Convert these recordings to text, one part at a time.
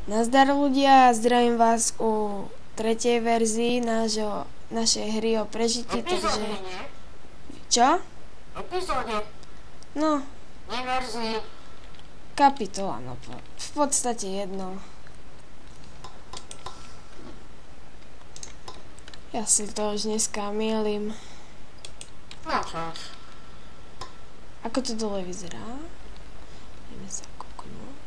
Nazdar ľudia, zdravím vás u tretej verzii našej hry o prežití, takže... Čo? Epizóde. No. Nie verzii. Kapitola, no v podstate jedno. Ja si to už dneska mýlim. No čož. Ako to dole vyzerá? Ideme sa kúknúť.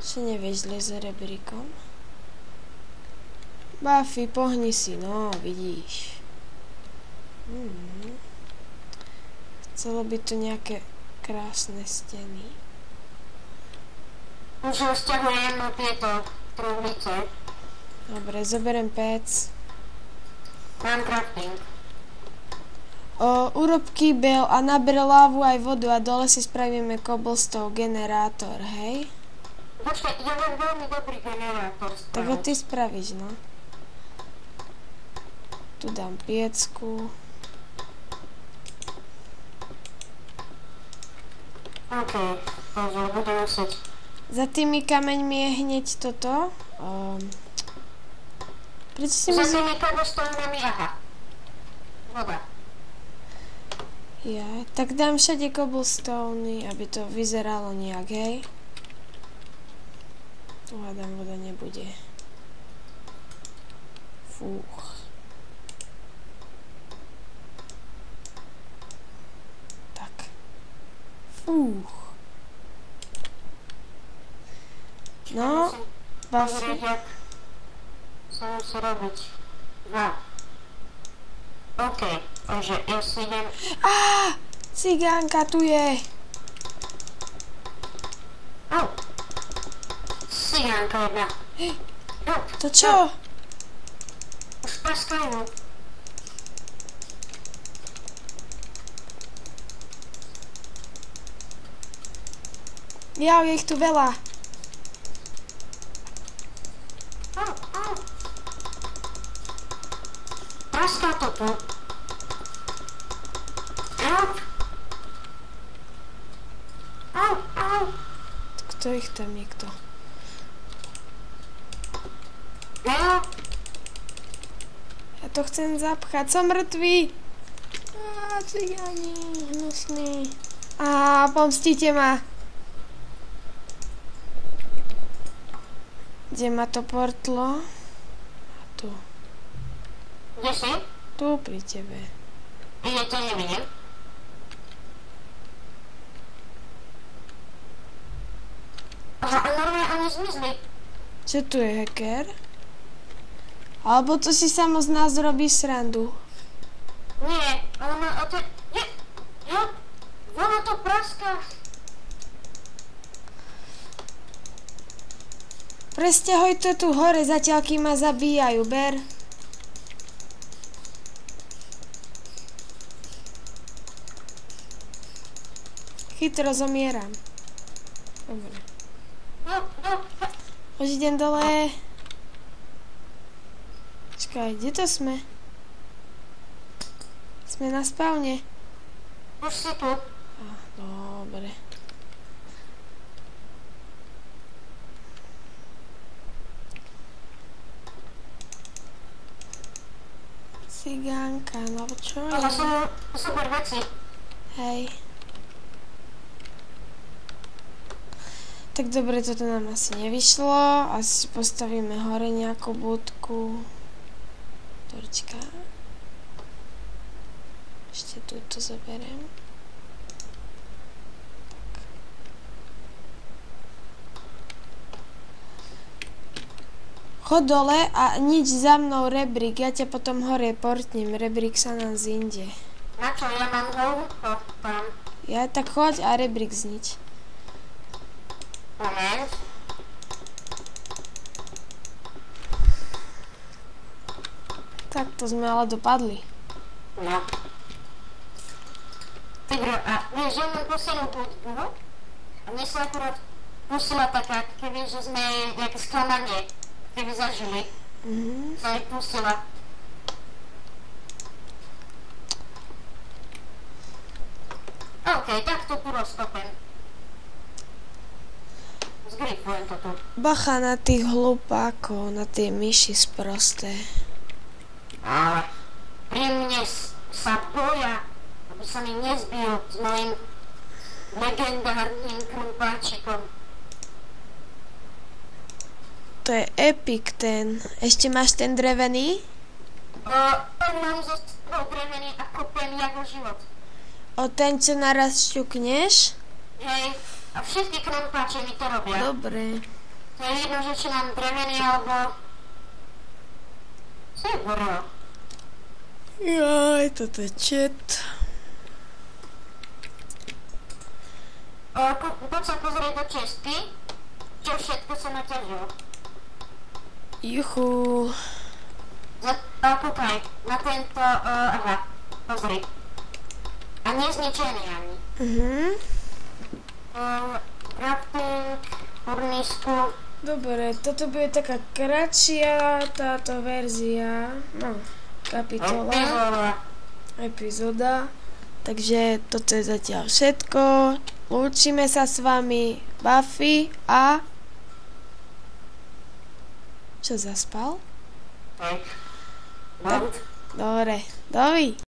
Čo nevieš zle s rebríkom? Buffy, pohni si, no, vidíš. Chcelo by tu nejaké krásne steny. Už rozťahujem tieto truhlice. Dobre, zoberiem pec. Mám crafting. Urob kýbel a naber lávu aj vodu a dole si spravíme cobblestone generátor, hej? Počkaj, ja mám veľmi dobrý generátor. Tak ho ty spravíš, no. Tu dám piecku. OK, takže budem musieť. Za tými kameňmi je hneď toto. Prečo si Za musím... tými cobblestoneami, aha. Voda. Ja, tak dám všade cobblestony, aby to vyzeralo nejak, hej? Tu hádam, voda nebude. Fúch. Tak. Fúch. No, Buffy. Pozrieť, jak sa musí robiť. No. OK, takže ja si idem... Cigánka tu je. Au! Cigánka jedna. To čo? Už praskajú. Ja, je ich tu veľa. Au, au. Praská to tu. Au. Au, au. Kto ich tam niekto? Ja. Ja to chcem zapchať, som mŕtvý. Cigáni, hnusný. Pomstíte ma. Kde ma to portlo? Tu. Kde si? Tu pri tebe. Ja to nevidím. Aha, a normálne ani zmizli. Čo tu je, hacker? Alebo to si samo z nás robí srandu. Nie, ale má o to... Nie, jo, ono to praská. Presťahuj to tu hore, zatiaľ kým ma zabíjajú, ber. Chytro zomieram. Dobre. Jo, jo, Už idem dole. Čakaj, kde to sme? Sme na spavne. už si tu. Dobre. Cigánka, no čo je? To sú super veci. Hej. Tak dobre, toto nám asi nevyšlo. Asi postavíme hore nejakú budku. Torčka. Ešte túto zoberiem. Chod dole a nič za mnou rebrík. Ja ťa potom hore portnem. Rebrík sa nám zinde. Na čo, ja mám hlavu? Tam. Ja tak choď a rebrík znič. Moment. Tak to sme ale dopadli. No. Tigro, a vieš, ja mám poslednú budku a mne sa akurát pustila taká, keby, že sme nejaké sklamanie, keby zažili. Sa ich pustila. OK, tak to tu rozkopem. vyrifujem toto. Bacha na tých hlupákov, na tie myši sprosté. Ale pri mne sa boja, aby sa mi nezbil s mojim legendárnym krumpáčikom. To je epic ten. Ešte máš ten drevený? Mám zo sebou drevený a kopiem jak o život. O ten, čo naraz šťukneš? Hej, a všetky krumpáče mi to robia. Dobre. To je jedno, že či mám drevený alebo... Co je borel? Jaj, toto je chat. Poď sa pozrieť do čestky, čo všetko som naťažil. Juchu. Kúkaj, na tento, aha, pozri. A nezničený ani. Crafting, furnisku. Dobre, toto bude taká kratšia táto verzia, no, kapitola, epizóda. Takže toto je zatiaľ všetko. Lúčime sa s vami, Buffy a... Čo, zaspal? Hej. Dobre, dovi.